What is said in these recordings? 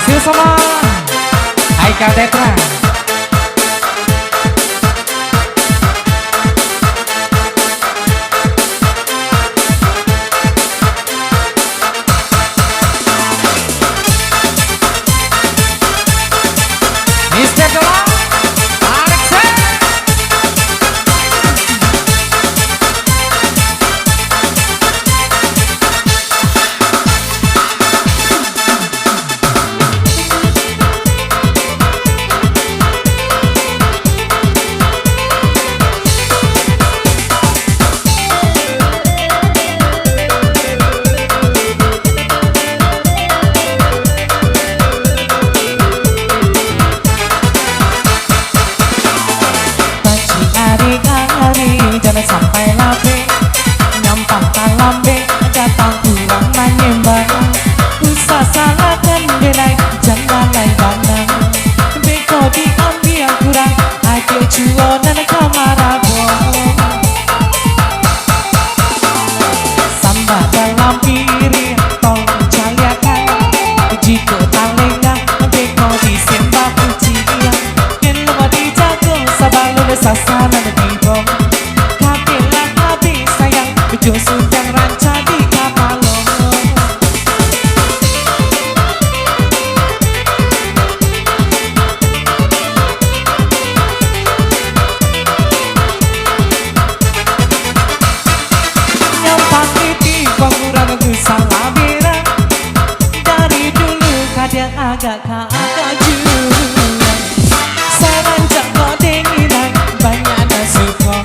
kasih sama Haikal Tetra. Mister Dola, Alexa. Jangan sampai lambe nyampang lambe datang pulang menyembah usah salahkan delay jangan lain bandang beko diambil kurang aja cuonan kamarabo samba dalam piring tolong caliakan jika tak lengah beko disembah ujian yang lemah dijago sabalun sasana dibom Bejo sedang ranca di kapal nyampang titi pengurangan salah bira dari dulu kadang agak juruan seranjak kau dengiran banyak nasibong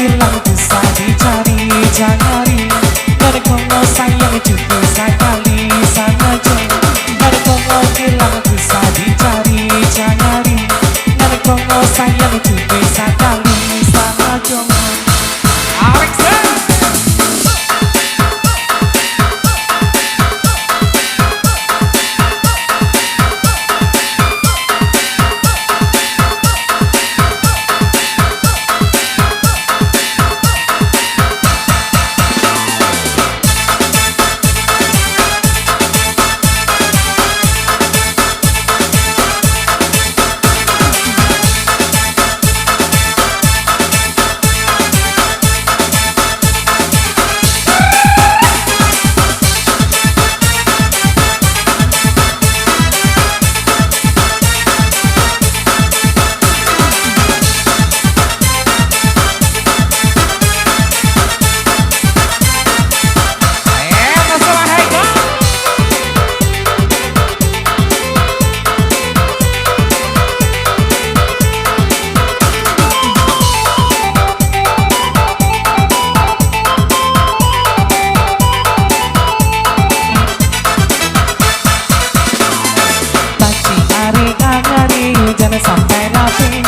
hilang bisa dicari cari dari kongo sayang juga sekali sengaja dari kongo hilang bisa dicari cari dari kongo sayang juga sekali sengaja Alexa. Jangan sampai lambe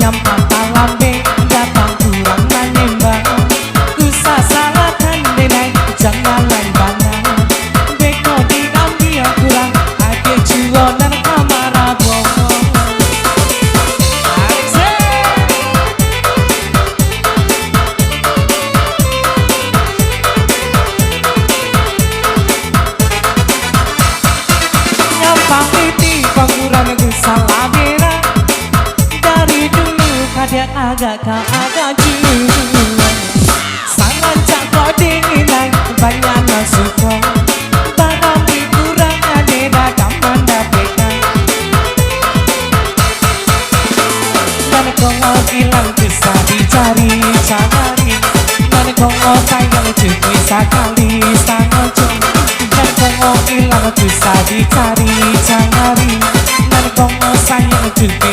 nyampang lambe datang kurang menembak usah salahkan delay jangan lain bandang beko diambil kurang ade cuonan kamarabo Alexa. Nyampang titi pengurangan salah bira dari dulu kadang agak juruan sangat kau dinilai banyak nasibong barang kurang ada kaman dapekan dan kongo hilang bisa dicari cari dan kongo sayang juga sekali sengaja dan kongo hilang bisa dicari cari dan kongo sayang juga